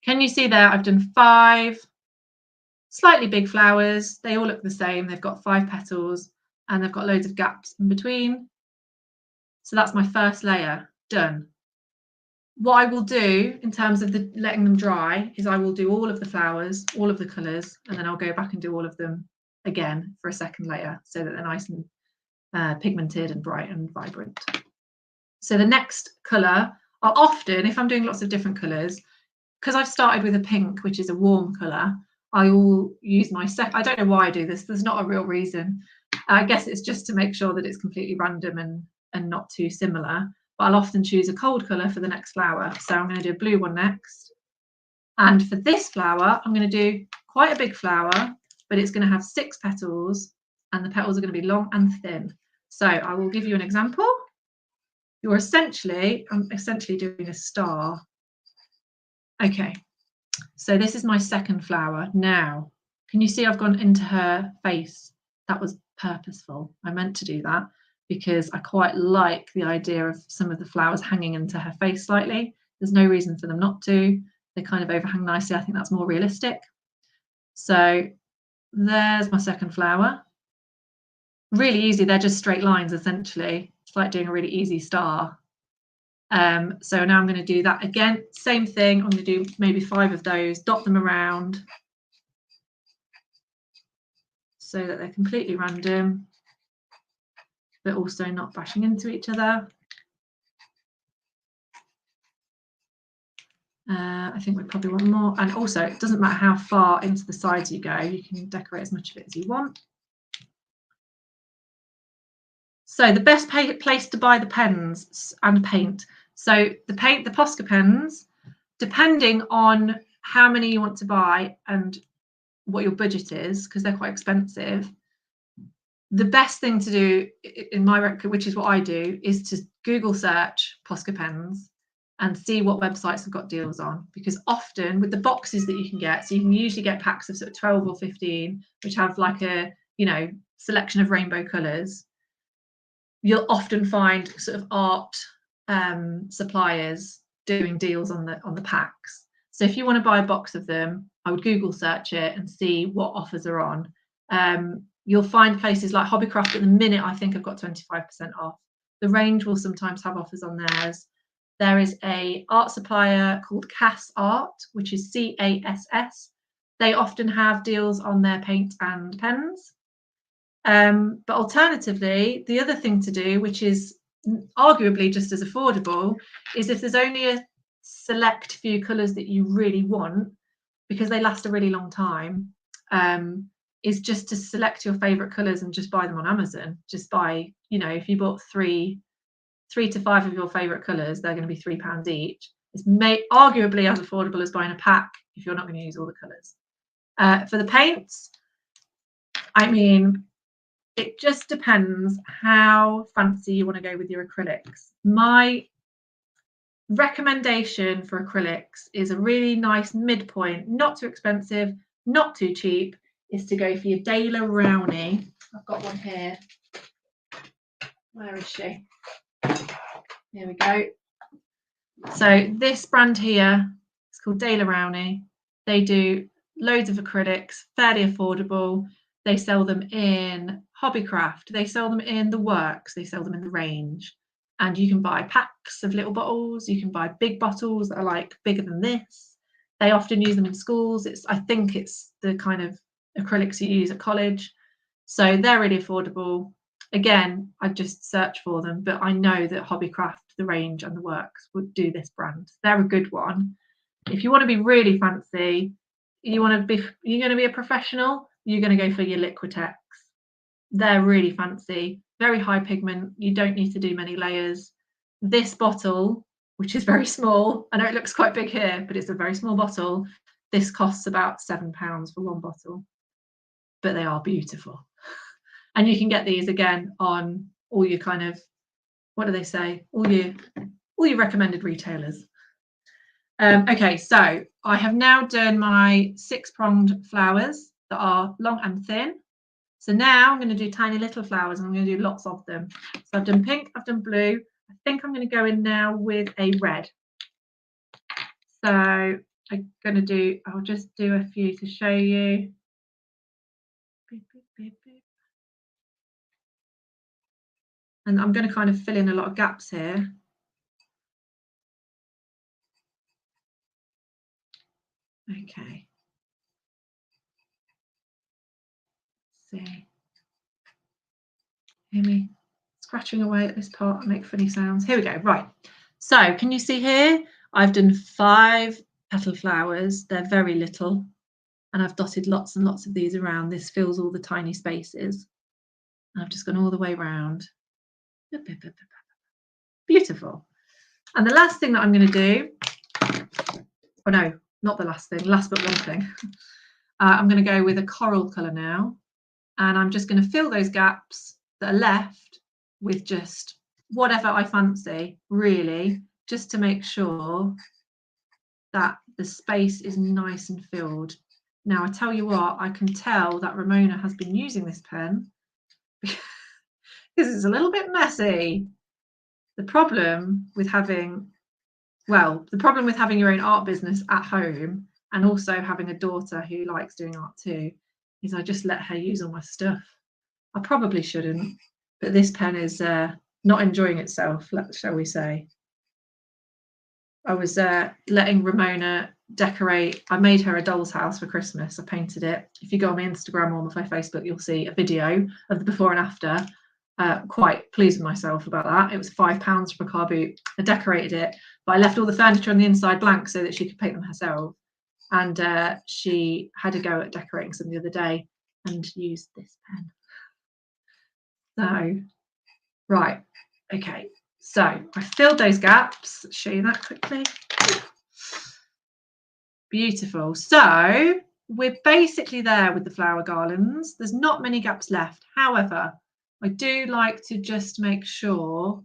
can you see there I've done 5 slightly big flowers. They all look the same. They've got 5 petals and they've got loads of gaps in between. So that's my first layer done. What I will do in terms of letting them dry is I will do all of the flowers, all of the colours, and then I'll go back and do all of them again for a second layer so that they're nice and pigmented and bright and vibrant. So the next colour, I'll often, if I'm doing lots of different colours, because I've started with a pink, which is a warm colour, I will use my second. I don't know why I do this. There's not a real reason. I guess it's just to make sure that it's completely random and not too similar. But I'll often choose a cold colour for the next flower. So I'm going to do a blue one next. And for this flower, I'm going to do quite a big flower, but it's going to have 6 petals, and the petals are going to be long and thin. So I will give you an example. I'm essentially doing a star. Okay, so this is my second flower. Now, can you see I've gone into her face? That was purposeful. I meant to do that because I quite like the idea of some of the flowers hanging into her face slightly. There's no reason for them not to. They kind of overhang nicely. I think that's more realistic. So there's my second flower. Really easy. They're just straight lines, essentially. It's like doing a really easy star. So now I'm going to do that again. Same thing. I'm going to do maybe 5 of those, dot them around so that they're completely random, but also not bashing into each other. I think we probably want more. And also, it doesn't matter how far into the sides you go, you can decorate as much of it as you want. So the best place to buy the pens and paint. So the Posca pens, depending on how many you want to buy and what your budget is, because they're quite expensive, the best thing to do in my record, which is what I do, is to Google search Posca pens and see what websites have got deals on, because often with the boxes that you can get, so you can usually get packs of sort of 12 or 15 which have like a selection of rainbow colours. You'll often find sort of art suppliers doing deals on the packs. So if you want to buy a box of them, I would Google search it and see what offers are on. You'll find places like Hobbycraft at the minute, I think, have got 25% off. The Range will sometimes have offers on theirs. There is a art supplier called Cass Art, which is CASS. They often have deals on their paint and pens. But alternatively, the other thing to do, which is arguably just as affordable, is if there's only a select few colours that you really want, because they last a really long time, is just to select your favourite colours and just buy them on Amazon. Just buy, you know, if you bought three to five of your favourite colours, they're going to be £3 each. It's arguably as affordable as buying a pack if you're not going to use all the colours. For the paints, I mean, it just depends how fancy you want to go with your acrylics. My recommendation for acrylics is a really nice midpoint, not too expensive, not too cheap, is to go for your Daler Rowney. I've got one here. Where is she? Here we go. So this brand here is called Daler Rowney. They do loads of acrylics, fairly affordable. They sell them in Hobbycraft. They sell them in the Works. They sell them in the Range. And you can buy packs of little bottles. You can buy big bottles that are like bigger than this. They often use them in schools. I think it's the kind of acrylics you use at college. So they're really affordable. Again, I just search for them, but I know that Hobbycraft, the Range and the Works would do this brand. They're a good one. If you want to be really fancy, you're going to be a professional, you're going to go for your Liquitex. They're really fancy, very high pigment. You don't need to do many layers. This bottle, which is very small, I know it looks quite big here, but it's a very small bottle. This costs about £7 for one bottle, but they are beautiful. And you can get these again on all your kind of, what do they say? All your recommended retailers. Okay, so I have now done my 6-pronged flowers that are long and thin. So now I'm going to do tiny little flowers, and I'm going to do lots of them. So I've done pink, I've done blue. I think I'm going to go in now with a red. So I'm going to do, I'll just do a few to show you. Beep, beep, beep, beep. And I'm going to kind of fill in a lot of gaps here. Okay. Let's see. Hear me scratching away at this part and make funny sounds. Here we go. Right. So can you see here? I've done 5 petal flowers. They're very little. And I've dotted lots and lots of these around. This fills all the tiny spaces. And I've just gone all the way around. Beautiful. And the last thing that I'm going to do, oh no, not the last thing, last but one thing. I'm going to go with a coral colour now. And I'm just going to fill those gaps that are left with just whatever I fancy, really, just to make sure that the space is nice and filled. Now, I tell you what, I can tell that Ramona has been using this pen because it's a little bit messy. The problem with having your own art business at home and also having a daughter who likes doing art too is I just let her use all my stuff. I probably shouldn't, but this pen is not enjoying itself, shall we say. I was letting Ramona decorate. I made her a doll's house for Christmas. I painted it. If you go on my Instagram or on my Facebook, you'll see a video of the before and after. Quite pleased with myself about that. It was £5 for a car boot. I decorated it, but I left all the furniture on the inside blank so that she could paint them herself. And she had a go at decorating some the other day and used this pen. So, right, okay. So I filled those gaps. Show you that quickly. Beautiful. So we're basically there with the flower garlands. There's not many gaps left. However, I do like to just make sure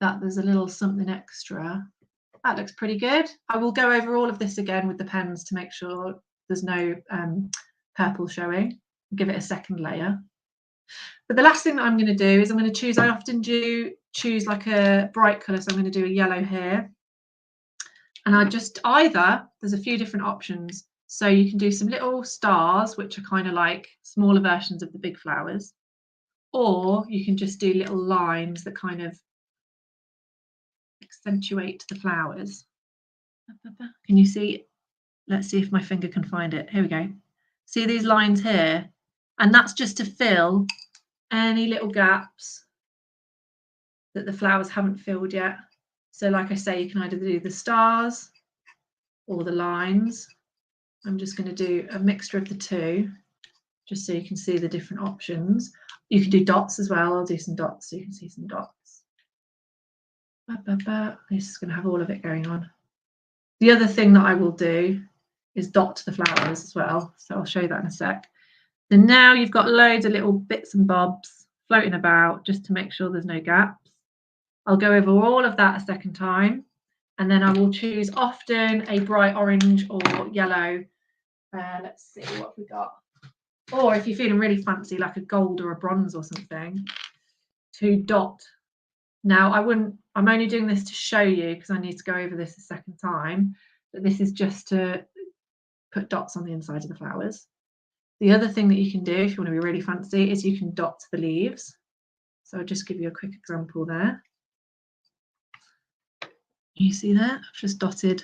that there's a little something extra. That looks pretty good. I will go over all of this again with the pens to make sure there's no purple showing. Give it a second layer. But the last thing that I'm going to do is I'm going to choose, I often do choose like a bright colour, so I'm going to do a yellow here. And I just there's a few different options. So you can do some little stars, which are kind of like smaller versions of the big flowers. Or you can just do little lines that kind of accentuate the flowers. Can you see? Let's see if my finger can find it. Here we go. See these lines here? And that's just to fill any little gaps that the flowers haven't filled yet. So like I say, you can either do the stars or the lines. I'm just going to do a mixture of the two, just so you can see the different options. You can do dots as well. I'll do some dots so you can see some dots. This is going to have all of it going on. The other thing that I will do is dot the flowers as well. So I'll show you that in a sec. So now you've got loads of little bits and bobs floating about just to make sure there's no gaps. I'll go over all of that a second time, and then I will choose often a bright orange or yellow. Let's see what we got. Or if you're feeling really fancy, like a gold or a bronze or something, to dot. Now I'm only doing this to show you because I need to go over this a second time, but this is just to put dots on the inside of the flowers. The other thing that you can do if you want to be really fancy is you can dot the leaves. So I'll just give you a quick example there. You see there, I've just dotted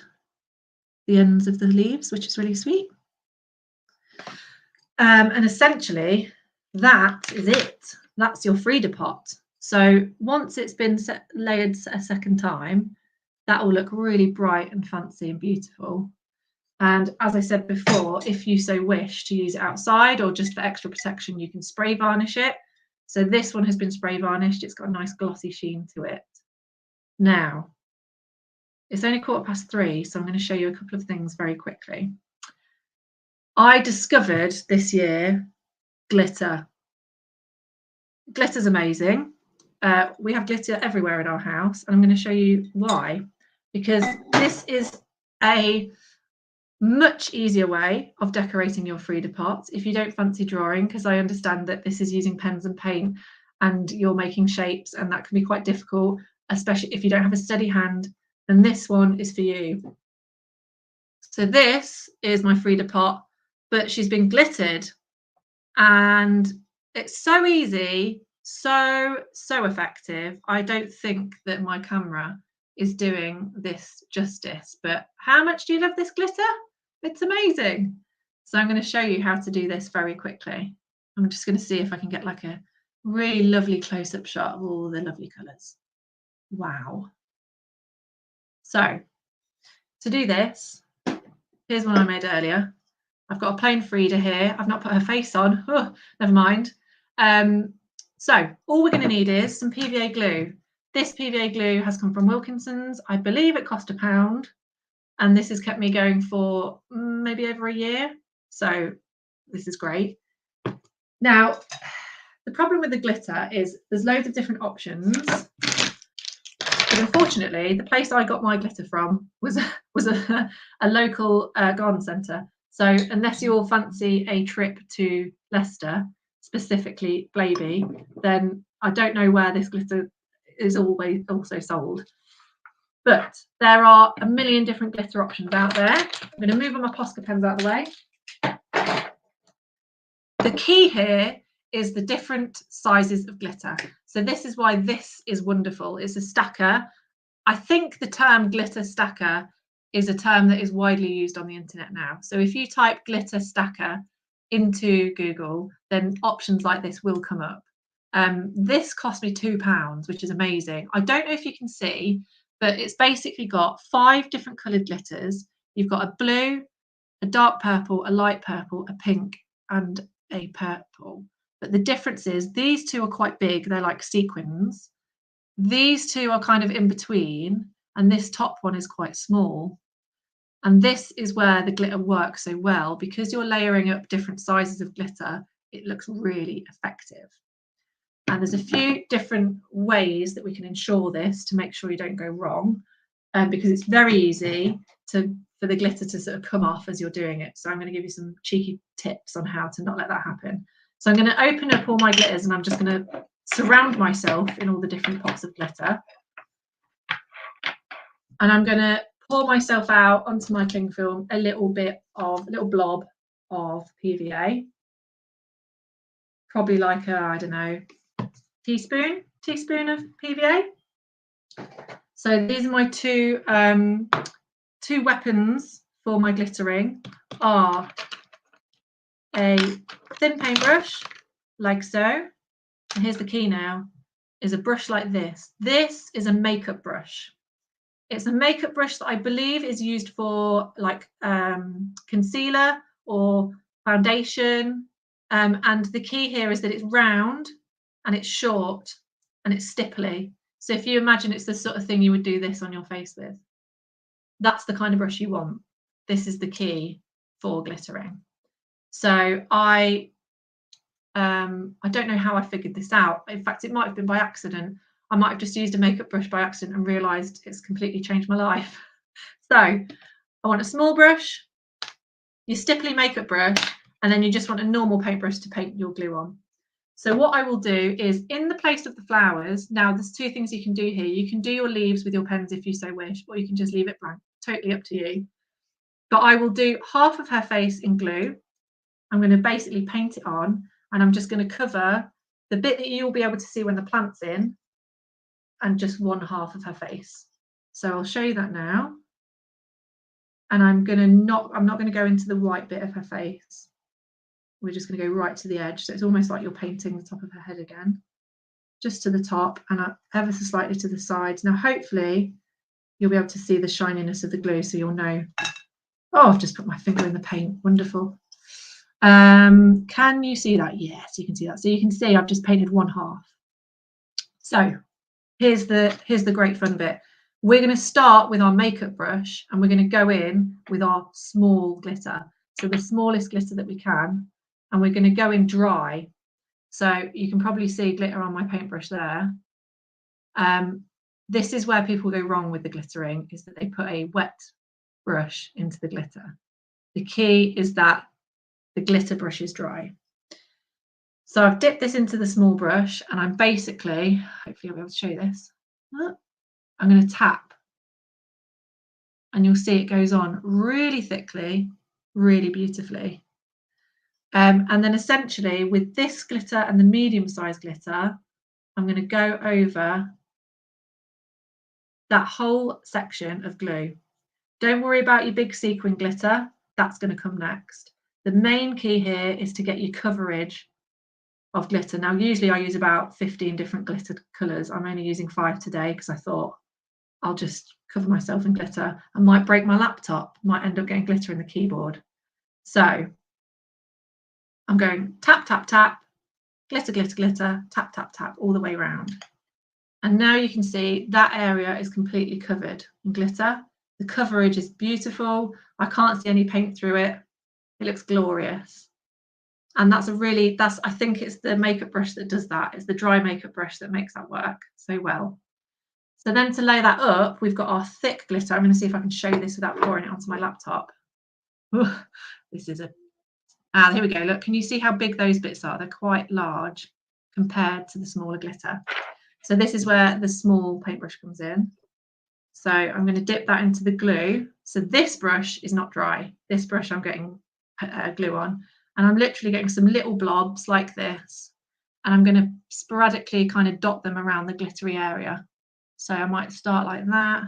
the ends of the leaves, which is really sweet. And essentially, that is it. That's your Frida pot. So once it's been layered a second time, that will look really bright and fancy and beautiful. And as I said before, if you so wish to use it outside or just for extra protection, you can spray varnish it. So this one has been spray varnished. It's got a nice glossy sheen to it. Now, it's only 3:15, so I'm going to show you a couple of things very quickly. I discovered this year glitter. Glitter's amazing. We have glitter everywhere in our house, and I'm going to show you why. Because this is a much easier way of decorating your Frida pots if you don't fancy drawing, because I understand that this is using pens and paint and you're making shapes, and that can be quite difficult, especially if you don't have a steady hand. And this one is for you. So this is my Frida pot, but she's been glittered, and it's so easy, so effective. I don't think that my camera is doing this justice, but how much do you love this glitter? It's amazing. So I'm going to show you how to do this very quickly. I'm just going to see if I can get like a really lovely close-up shot of all the lovely colours. Wow. So to do this, here's one I made earlier. I've got a plain Frida here. I've not put her face on. Oh, never mind. So all we're going to need is some PVA glue. This PVA glue has come from Wilkinson's. I believe it cost £1, and this has kept me going for maybe over a year. So this is great. Now, the problem with the glitter is there's loads of different options. But unfortunately, the place I got my glitter from was a local garden centre. So unless you all fancy a trip to Leicester, specifically Blaby, then I don't know where this glitter is always also sold. But there are a million different glitter options out there. I'm going to move all my Posca pens out of the way. The key here is the different sizes of glitter. So this is why this is wonderful. It's a stacker. I think the term glitter stacker is a term that is widely used on the internet now. So if you type glitter stacker into Google, then options like this will come up. This cost me £2, which is amazing. I don't know if you can see, but it's basically got 5 different coloured glitters. You've got a blue, a dark purple, a light purple, a pink, and a purple. But the difference is these two are quite big. They're like sequins. These two are kind of in between, and this top one is quite small. And this is where the glitter works so well, because you're layering up different sizes of glitter. It looks really effective. And there's a few different ways that we can ensure this to make sure you don't go wrong, because it's very easy for the glitter to sort of come off as you're doing it. So I'm going to give you some cheeky tips on how to not let that happen. So I'm going to open up all my glitters, and I'm just going to surround myself in all the different pots of glitter. And I'm going to pour myself out onto my cling film a little blob of PVA. Probably like a, I don't know, teaspoon of PVA. So these are my two weapons for my glittering are a thin paintbrush, like so. And here's the key now, is a brush like this. This is a makeup brush. It's a makeup brush that I believe is used for like concealer or foundation. And the key here is that it's round and it's short and it's stipply. So if you imagine it's the sort of thing you would do this on your face with, that's the kind of brush you want. This is the key for glittering. So I don't know how I figured this out. In fact, it might have been by accident. I might have just used a makeup brush by accident and realised it's completely changed my life. So I want a small brush, your stipply makeup brush, and then you just want a normal paintbrush to paint your glue on. So what I will do is, in the place of the flowers, now there's two things you can do here. You can do your leaves with your pens if you so wish, or you can just leave it blank, totally up to you. But I will do half of her face in glue. I'm going to basically paint it on, and I'm just going to cover the bit that you'll be able to see when the plant's in, and just one half of her face. So I'll show you that now. And I'm not going to go into the white bit of her face. We're just going to go right to the edge. So it's almost like you're painting the top of her head again, just to the top and ever so slightly to the sides. Now, hopefully you'll be able to see the shininess of the glue, so you'll know. Oh, I've just put my finger in the paint. Wonderful. Can you see that? Yes, you can see that. So you can see I've just painted one half. So here's the great fun bit. We're going to start with our makeup brush and we're going to go in with our small glitter. So the smallest glitter that we can, and we're going to go in dry. So you can probably see glitter on my paintbrush there. This is where people go wrong with the glittering, is that they put a wet brush into the glitter. The key is that the glitter brush is dry. So I've dipped this into the small brush and I'm basically, hopefully I'll be able to show you this. I'm going to tap and you'll see it goes on really thickly, really beautifully. And then essentially with this glitter and the medium-sized glitter, I'm going to go over that whole section of glue. Don't worry about your big sequin glitter. That's going to come next. The main key here is to get your coverage of glitter. Now, usually I use about 15 different glitter colours. I'm only using 5 today because I thought I'll just cover myself in glitter. I might break my laptop, might end up getting glitter in the keyboard. So I'm going tap, tap, tap, glitter, glitter, glitter, tap, tap, tap, all the way around. And now you can see that area is completely covered in glitter. The coverage is beautiful. I can't see any paint through it. It looks glorious. And I think it's the makeup brush that does that. It's the dry makeup brush that makes that work so well. So then to lay that up, we've got our thick glitter. I'm going to see if I can show this without pouring it onto my laptop. This is here we go. Look, can you see how big those bits are? They're quite large compared to the smaller glitter. So this is where the small paintbrush comes in. So I'm going to dip that into the glue. So this brush is not dry. This brush I'm getting glue on. And I'm literally getting some little blobs like this. And I'm going to sporadically kind of dot them around the glittery area. So I might start like that.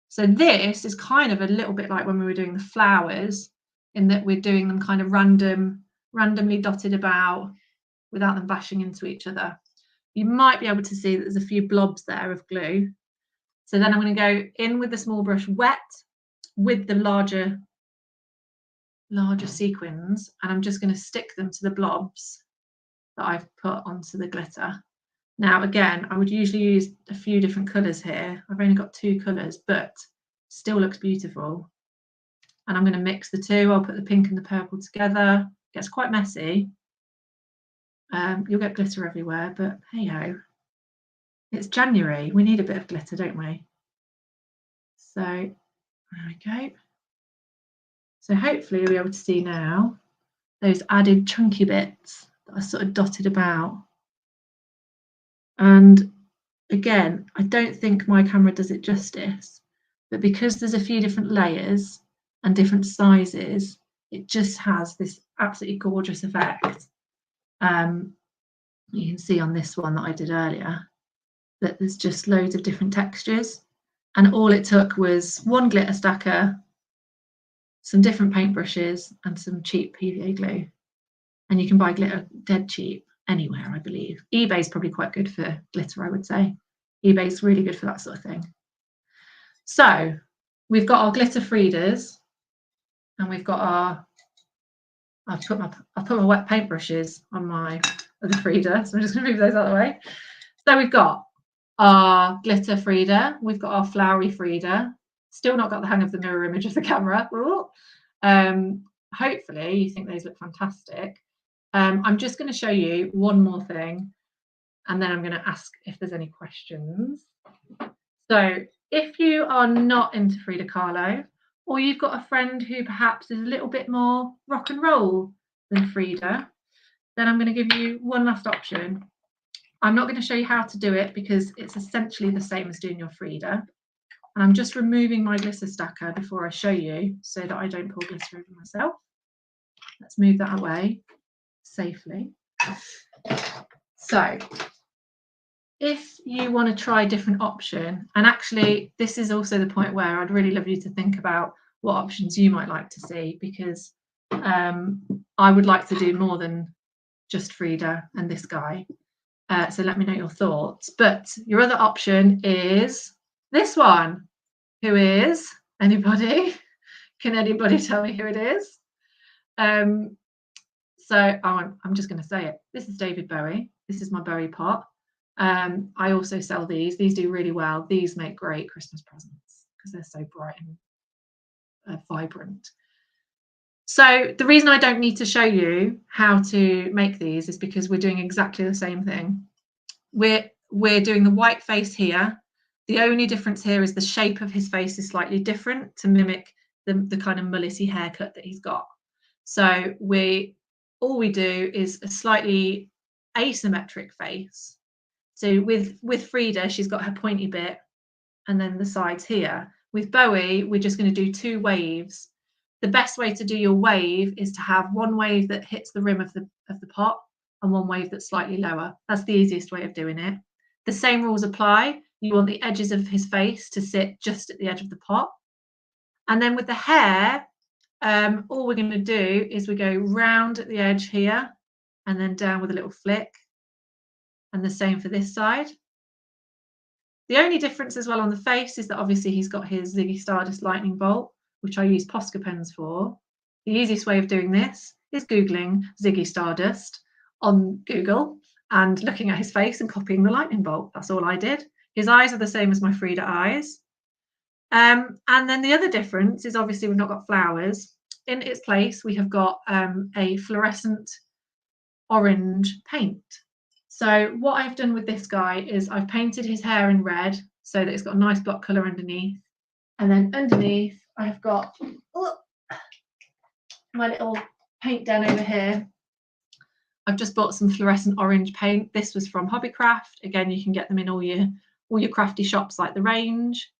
So this is kind of a little bit like when we were doing the flowers, in that we're doing them kind of randomly dotted about without them bashing into each other. You might be able to see that there's a few blobs there of glue. So then I'm going to go in with the small brush wet with the larger sequins, and I'm just going to stick them to the blobs that I've put onto the glitter. Now, again, I would usually use a few different colours here. I've only got 2 colours, but still looks beautiful. And I'm going to mix the two. I'll put the pink and the purple together. It gets quite messy. You'll get glitter everywhere, but hey ho. It's January. We need a bit of glitter, don't we? So there we go. So hopefully you'll be able to see now those added chunky bits that are sort of dotted about. And again, I don't think my camera does it justice, but because there's a few different layers and different sizes, it just has this absolutely gorgeous effect. You can see on this one that I did earlier that there's just loads of different textures. And all it took was one glitter stacker, some different paintbrushes, and some cheap PVA glue. And you can buy glitter dead cheap anywhere, I believe. eBay's probably quite good for glitter, I would say. eBay's really good for that sort of thing. So we've got our glitter Fridas, and we've got our, I've put my wet paintbrushes on my other Frida, so I'm just going to move those out of the way. So we've got our glitter Frida, we've got our flowery Frida. Still not got the hang of the mirror image of the camera. Hopefully you think those look fantastic. I'm just going to show you one more thing, and then I'm going to ask if there's any questions. So if you are not into Frida Kahlo, or you've got a friend who perhaps is a little bit more rock and roll than Frida, then I'm going to give you one last option. I'm not going to show you how to do it because it's essentially the same as doing your Frida. And I'm just removing my glitter stacker before I show you so that I don't pour glitter over myself. Let's move that away safely. So if you want to try a different option, and actually this is also the point where I'd really love you to think about what options you might like to see, because I would like to do more than just Frida and this guy. So let me know your thoughts. But your other option is this one. Who is anybody? Can anybody tell me who it is? So I'm just going to say it. This is David Bowie. This is my Bowie pot. I also sell these. These do really well. These make great Christmas presents because they're so bright and vibrant. So the reason I don't need to show you how to make these is because we're doing exactly the same thing. We're doing the white face here. The only difference here is the shape of his face is slightly different to mimic the kind of mullety haircut that he's got. So all we do is a slightly asymmetric face. So with Frida, she's got her pointy bit and then the sides here. With Bowie, we're just going to do two waves. The best way to do your wave is to have one wave that hits the rim of the pot and one wave that's slightly lower. That's the easiest way of doing it. The same rules apply. You want the edges of his face to sit just at the edge of the pot. And then with the hair, all we're going to do is we go round at the edge here and then down with a little flick. And the same for this side. The only difference as well on the face is that obviously he's got his Ziggy Stardust lightning bolt, which I use Posca pens for. The easiest way of doing this is Googling Ziggy Stardust on Google and looking at his face and copying the lightning bolt. That's all I did. His eyes are the same as my Frida eyes. And then the other difference is obviously we've not got flowers. In its place, we have got a fluorescent orange paint. So what I've done with this guy is I've painted his hair in red so that it's got a nice block colour underneath. And then underneath, I've got my little paint den over here. I've just bought some fluorescent orange paint. This was from Hobbycraft. Again, you can get them in all your crafty shops like The Range.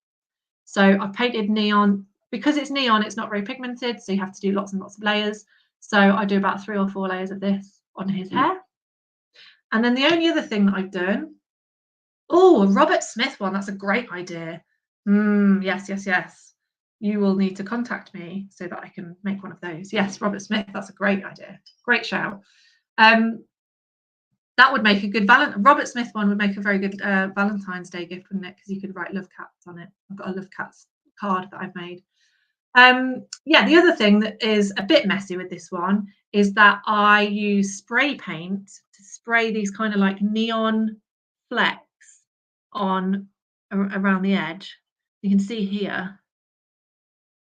So I've painted neon. Because it's neon, it's not very pigmented, so you have to do lots and lots of layers. So I do about 3 or 4 layers of this on his hair. And then the only other thing that I've done, oh, a Robert Smith one, that's a great idea. Yes. You will need to contact me so that I can make one of those. Yes, Robert Smith, that's a great idea. Great shout. That would make a good Robert Smith one would make a very good Valentine's Day gift, wouldn't it? Because you could write love cats on it. I've got a love cats card that I've made. Yeah, the other thing that is a bit messy with this one is that I use spray paint to spray these kind of like neon flecks on around the edge. You can see here,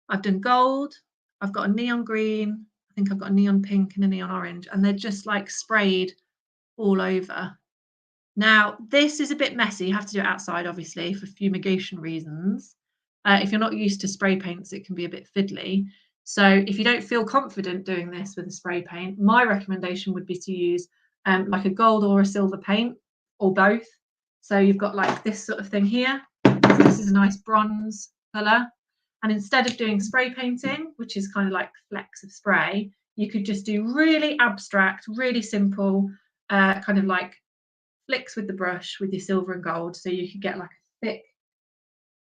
I've done gold, I've got a neon green, I think I've got a neon pink and a neon orange, and they're just like sprayed all over. Now, this is a bit messy. You have to do it outside, obviously, for fumigation reasons. If you're not used to spray paints, it can be a bit fiddly. So if you don't feel confident doing this with a spray paint, my recommendation would be to use like a gold or a silver paint, or both. So you've got like this sort of thing here. So this is a nice bronze colour. And instead of doing spray painting, which is kind of like flecks of spray, you could just do really abstract, really simple, kind of like flicks with the brush with your silver and gold. So you could get like a thick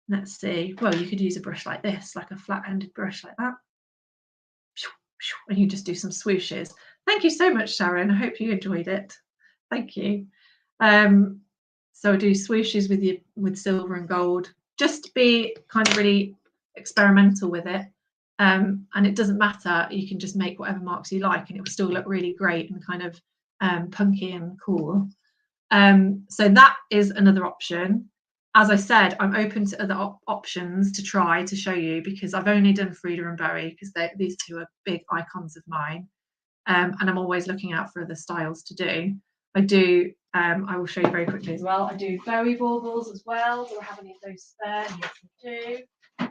Let's see. Well, you could use a brush like this, like a flat-ended brush like that. And you just do some swooshes. Thank you so much, Sharon. I hope you enjoyed it. Thank you. So I do swooshes with silver and gold, just to be kind of really experimental with it. And it doesn't matter, you can just make whatever marks you like and it will still look really great and kind of punky and cool. So that is another option. As I said, I'm open to other options to try to show you, because I've only done Frida and Bowie because these two are big icons of mine, and I'm always looking out for other styles to do. I will show you very quickly as well. I do Bowie baubles as well. Do I have any of those spare? Yes, I do.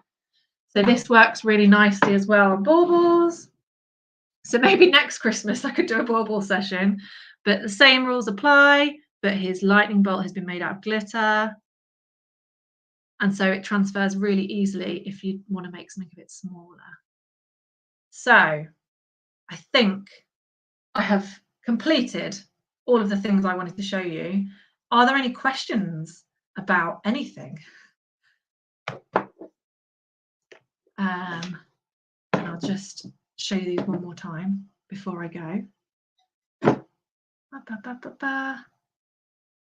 So this works really nicely as well on baubles. So maybe next Christmas I could do a bauble session, but the same rules apply, but his lightning bolt has been made out of glitter. And so it transfers really easily if you want to make something a bit smaller. So I think I have completed all of the things I wanted to show you. Are there any questions about anything? I'll just show you these one more time before I go.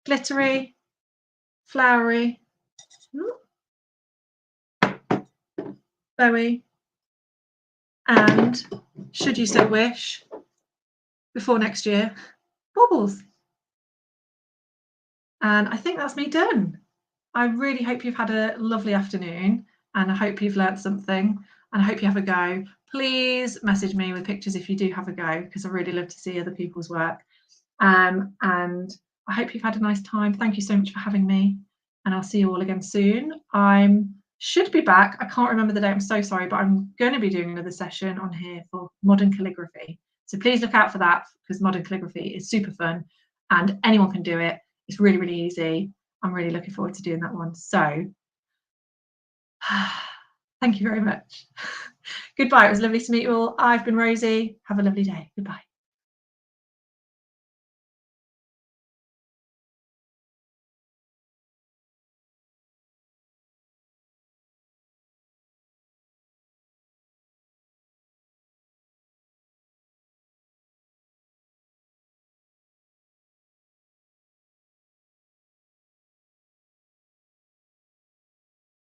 Glittery, flowery, Bowie, and should you so wish, before next year, baubles. And I think that's me done. I really hope you've had a lovely afternoon, and I hope you've learnt something, and I hope you have a go. Please message me with pictures if you do have a go, because I really love to see other people's work. And I hope you've had a nice time. Thank you so much for having me, and I'll see you all again soon. I should be back. I can't remember the date. I'm so sorry, but I'm going to be doing another session on here for modern calligraphy. So please look out for that, because modern calligraphy is super fun and anyone can do it. It's really, really easy. I'm really looking forward to doing that one. So thank you very much. Goodbye. It was lovely to meet you all. I've been Rosie. Have a lovely day. Goodbye.